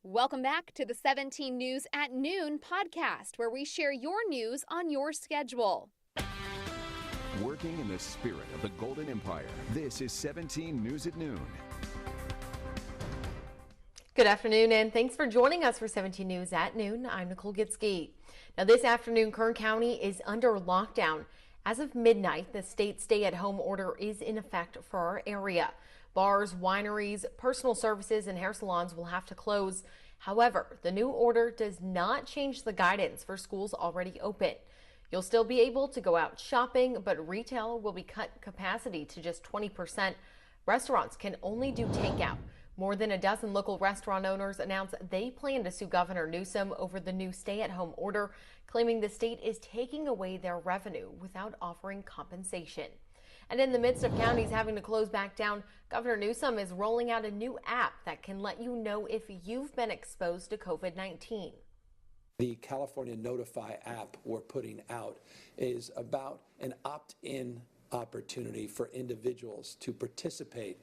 Welcome back to the 17 News at Noon podcast, where we share your news on your schedule. Working in the spirit of the Golden Empire, this is 17 News at Noon. Good afternoon, and thanks for joining us for 17 News at Noon. I'm Nicole Gitske. Now, this afternoon, Kern County is under lockdown. As of midnight, the state stay-at-home order is in effect for our area. Bars, wineries, personal services, and hair salons will have to close. However, the new order does not change the guidance for schools already open. You'll still be able to go out shopping, but retail will be cut capacity to just 20%. Restaurants can only do takeout. More than a dozen local restaurant owners announced they plan to sue Governor Newsom over the new stay-at-home order, claiming the state is taking away their revenue without offering compensation. And in the midst of counties having to close back down, Governor Newsom is rolling out a new app that can let you know if you've been exposed to COVID-19. The California Notify app we're putting out is about an opt-in opportunity for individuals to participate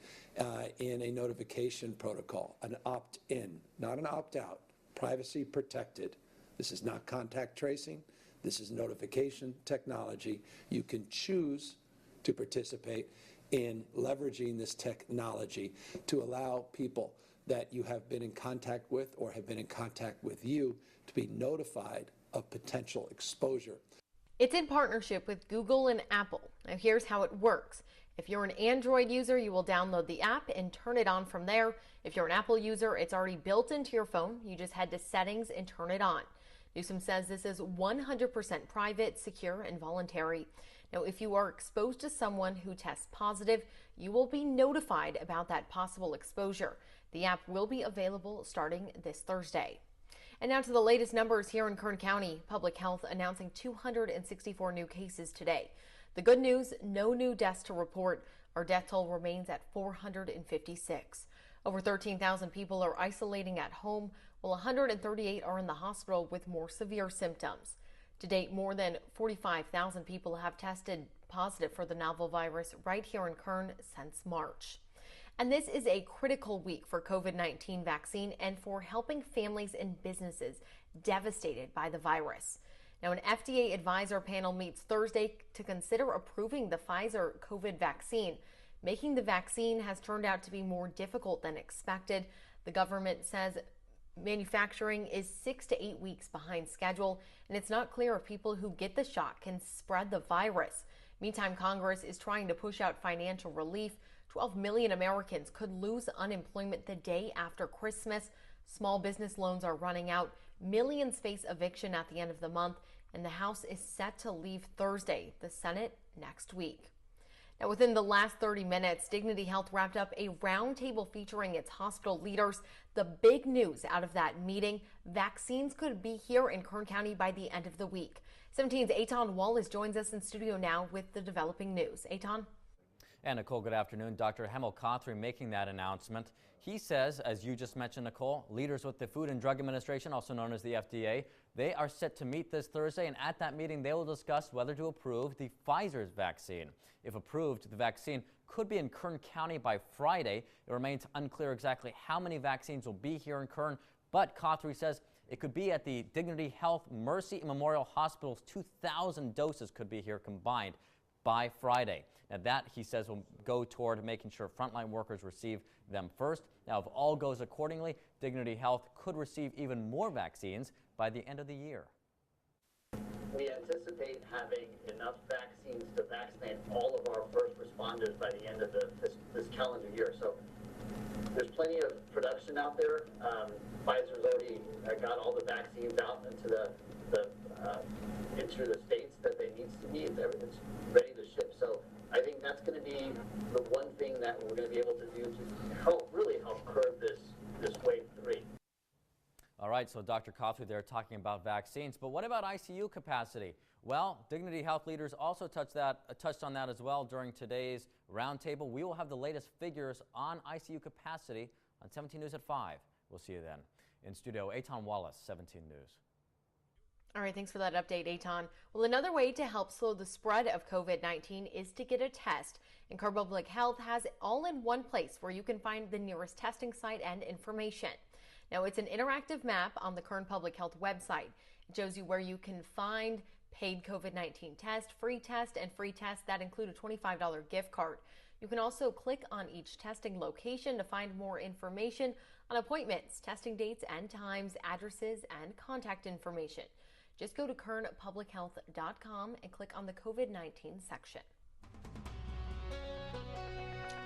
in a notification protocol, an opt-in, not an opt-out, privacy protected. This is not contact tracing. This is notification technology. You can choose to participate in leveraging this technology to allow people that you have been in contact with or have been in contact with you to be notified of potential exposure. It's in partnership with Google and Apple. Now here's how it works. If you're an Android user, you will download the app and turn it on from there. If you're an Apple user, it's already built into your phone. You just head to settings and turn it on. Newsom says this is 100% private, secure, and voluntary. Now, if you are exposed to someone who tests positive, you will be notified about that possible exposure. The app will be available starting this Thursday. And now to the latest numbers here in Kern County Public Health announcing 264 new cases today. The good news, no new deaths to report. Our death toll remains at 456. Over 13,000 people are isolating at home, while 138 are in the hospital with more severe symptoms. To date, more than 45,000 people have tested positive for the novel virus right here in Kern since March. And this is a critical week for COVID-19 vaccine and for helping families and businesses devastated by the virus. Now, an FDA advisor panel meets Thursday to consider approving the Pfizer COVID vaccine. Making the vaccine has turned out to be more difficult than expected. The government says manufacturing is 6 to 8 weeks behind schedule, and it's not clear if people who get the shot can spread the virus. Meantime, Congress is trying to push out financial relief. 12 million Americans could lose unemployment the day after Christmas. Small business loans are running out. Millions face eviction at the end of the month, and the House is set to leave Thursday, the Senate next week. Now, within the last 30 minutes, Dignity Health wrapped up a roundtable featuring its hospital leaders. The big news out of that meeting, vaccines could be here in Kern County by the end of the week. 17's Eitan Wallace joins us in studio now with the developing news. Eitan? And Nicole, good afternoon. Dr. Hemel Kothri making that announcement. He says, as you just mentioned, Nicole, leaders with the Food and Drug Administration, also known as the FDA, they are set to meet this Thursday, and at that meeting they will discuss whether to approve the Pfizer's vaccine. If approved, the vaccine could be in Kern County by Friday. It remains unclear exactly how many vaccines will be here in Kern, but Kothri says it could be at the Dignity Health Mercy Memorial Hospital's 2,000 doses could be here combined by Friday. Now that, he says, will go toward making sure frontline workers receive them first. Now, if all goes accordingly, Dignity Health could receive even more vaccines by the end of the year. We anticipate having enough vaccines to vaccinate all of our first responders by the end of this calendar year. So there's plenty of production out there. Pfizer's already got all the vaccines out into the states that they need. Everything's ready to ship. So I think that's going to be the one thing that we're going to be able to do to really help curb this wave 3. All right, so Dr. Kothri there talking about vaccines, but what about ICU capacity? Well, Dignity Health leaders also touched on that as well during today's roundtable. We will have the latest figures on ICU capacity on 17 News at 5. We'll see you then. In studio, Eitan Wallace, 17 News. All right, thanks for that update, Eitan. Well, another way to help slow the spread of COVID-19 is to get a test. And Kern Public Health has it all in one place where you can find the nearest testing site and information. Now, it's an interactive map on the Kern Public Health website. It shows you where you can find paid COVID-19 test, free test, and free tests that include a $25 gift card. You can also click on each testing location to find more information on appointments, testing dates and times, addresses, and contact information. Just go to kernpublichealth.com and click on the COVID-19 section.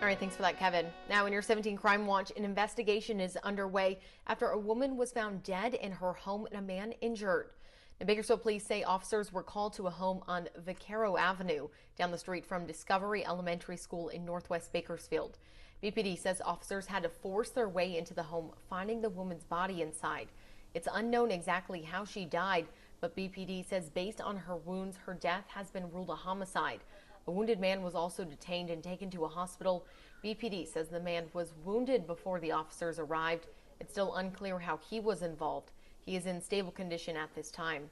All right, thanks for that, Kevin. Now, in your 17 Crime Watch, an investigation is underway after a woman was found dead in her home and a man injured. The Bakersfield police say officers were called to a home on Vaquero Avenue, down the street from Discovery Elementary School in Northwest Bakersfield. BPD says officers had to force their way into the home, finding the woman's body inside. It's unknown exactly how she died, but BPD says based on her wounds, her death has been ruled a homicide. A wounded man was also detained and taken to a hospital. BPD says the man was wounded before the officers arrived. It's still unclear how he was involved. He is in stable condition at this time.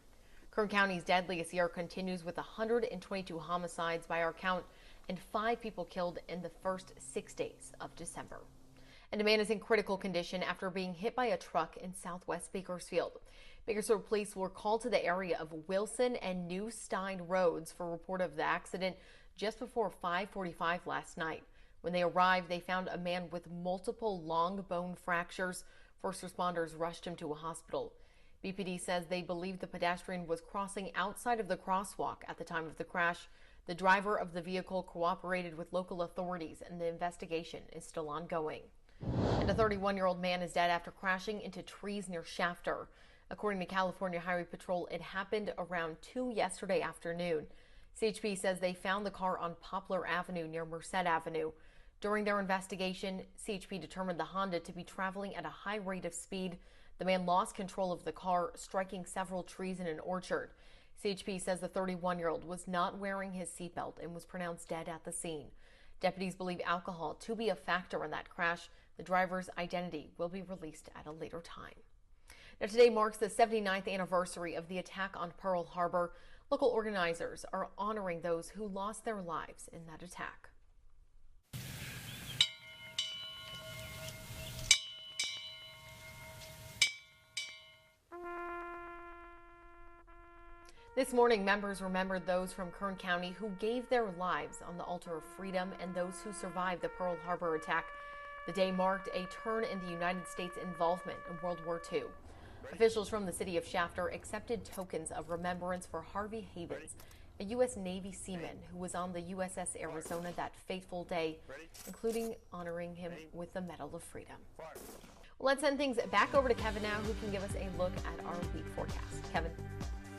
Kern County's deadliest year continues with 122 homicides by our count and 5 people killed in the first 6 days of December. And a man is in critical condition after being hit by a truck in southwest Bakersfield. Bakersfield police were called to the area of Wilson and New Stein roads for report of the accident just before 5:45 last night. When they arrived, they found a man with multiple long bone fractures. First responders rushed him to a hospital. BPD says they believe the pedestrian was crossing outside of the crosswalk at the time of the crash. The driver of the vehicle cooperated with local authorities, and the investigation is still ongoing. And a 31-year-old man is dead after crashing into trees near Shafter. According to California Highway Patrol, it happened around 2 yesterday afternoon. CHP says they found the car on Poplar Avenue near Merced Avenue. During their investigation, CHP determined the Honda to be traveling at a high rate of speed. The man lost control of the car, striking several trees in an orchard. CHP says the 31-year-old was not wearing his seatbelt and was pronounced dead at the scene. Deputies believe alcohol to be a factor in that crash. The driver's identity will be released at a later time. Now, today marks the 79th anniversary of the attack on Pearl Harbor. Local organizers are honoring those who lost their lives in that attack. This morning, members remembered those from Kern County who gave their lives on the altar of freedom and those who survived the Pearl Harbor attack. The day marked a turn in the United States' involvement in World War II. Officials from the city of Shafter accepted tokens of remembrance for Harvey Havens, a U.S. Navy seaman who was on the USS Arizona that fateful day, including honoring him with the Medal of Freedom. Well, let's send things back over to Kevin now, who can give us a look at our week forecast. Kevin.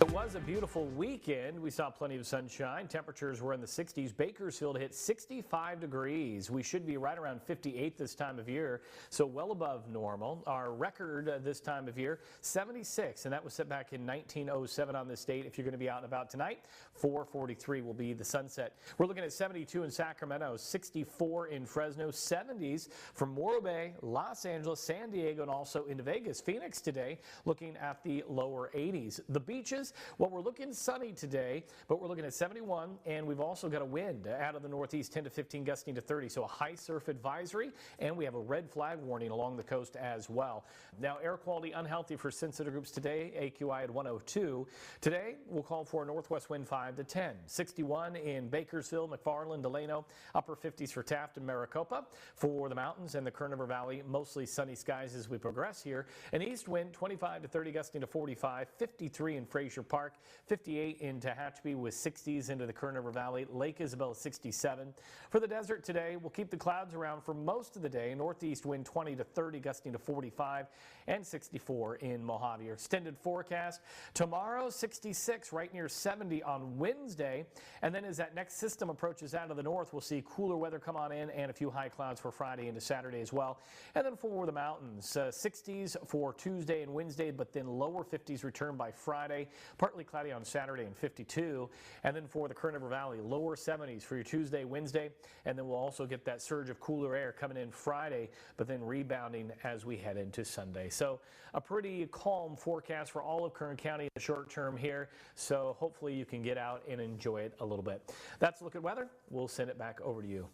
It was a beautiful weekend. We saw plenty of sunshine. Temperatures were in the 60s. Bakersfield hit 65 degrees. We should be right around 58 this time of year, so well above normal. Our record this time of year, 76, and that was set back in 1907 on this date. If you're going to be out and about tonight, 4:43 will be the sunset. We're looking at 72 in Sacramento, 64 in Fresno, 70s from Morro Bay, Los Angeles, San Diego, and also into Vegas. Phoenix today looking at the lower 80s. The beaches, well, we're looking sunny today, but we're looking at 71, and we've also got a wind out of the northeast, 10 to 15, gusting to 30, so a high surf advisory, and we have a red flag warning along the coast as well. Now, air quality unhealthy for sensitive groups today, AQI at 102. Today, we'll call for a northwest wind 5 to 10. 61 in Bakersfield, McFarland, Delano, upper 50s for Taft and Maricopa. For the mountains and the Kern River Valley, mostly sunny skies as we progress here. An east wind 25 to 30, gusting to 45, 53 in Fraser Park, 58 in Tehachapi with 60s into the Kern River Valley. Lake Isabel 67. For the desert today, we'll keep the clouds around for most of the day. Northeast wind 20 to 30, gusting to 45, and 64 in Mojave. Our extended forecast tomorrow, 66 right near 70 on Wednesday, and then as that next system approaches out of the north, we'll see cooler weather come on in and a few high clouds for Friday into Saturday as well. And then for the mountains, 60s for Tuesday and Wednesday, but then lower 50s return by Friday. Partly cloudy on Saturday and 52. And then for the Kern River Valley, lower 70s for your Tuesday, Wednesday. And then we'll also get that surge of cooler air coming in Friday, but then rebounding as we head into Sunday. So a pretty calm forecast for all of Kern County in the short term here. So hopefully you can get out and enjoy it a little bit. That's a look at weather. We'll send it back over to you.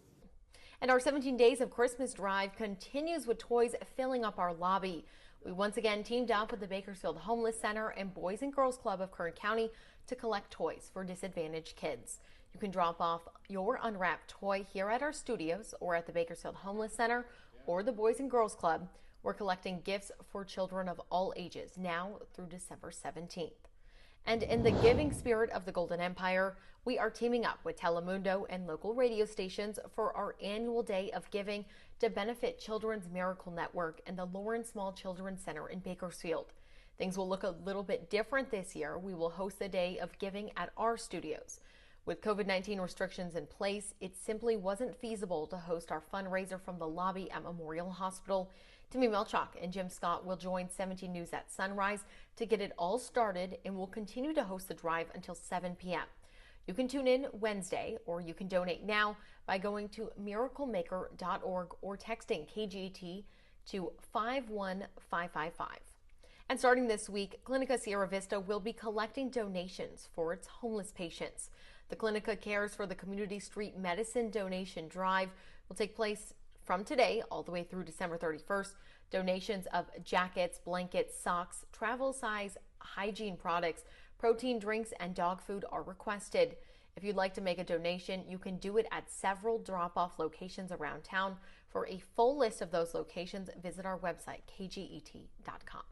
And our 17 Days of Christmas drive continues with toys filling up our lobby. We once again teamed up with the Bakersfield Homeless Center and Boys and Girls Club of Kern County to collect toys for disadvantaged kids. You can drop off your unwrapped toy here at our studios or at the Bakersfield Homeless Center or the Boys and Girls Club. We're collecting gifts for children of all ages now through December 17th. And in the giving spirit of the Golden Empire, we are teaming up with Telemundo and local radio stations for our annual day of giving to benefit Children's Miracle Network and the Lauren Small Children's Center in Bakersfield. Things will look a little bit different this year. We will host the day of giving at our studios. With COVID-19 restrictions in place, it simply wasn't feasible to host our fundraiser from the lobby at Memorial Hospital. Timmy Melchak and Jim Scott will join 17 News at sunrise to get it all started, and will continue to host the drive until 7 p.m. You can tune in Wednesday, or you can donate now by going to miraclemaker.org or texting KGET to 51555. And starting this week, Clinica Sierra Vista will be collecting donations for its homeless patients. The Clinica cares for the Community Street Medicine Donation Drive will take place from today all the way through December 31st. Donations of jackets, blankets, socks, travel size hygiene products, protein drinks, and dog food are requested. If you'd like to make a donation, you can do it at several drop-off locations around town. For a full list of those locations, visit our website, kget.com.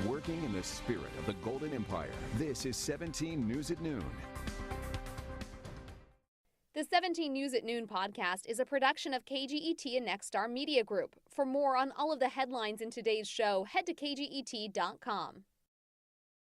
Working in the spirit of the Golden Empire, this is 17 News at Noon. The 17 News at Noon podcast is a production of KGET and Nexstar Media Group. For more on all of the headlines in today's show, head to kget.com.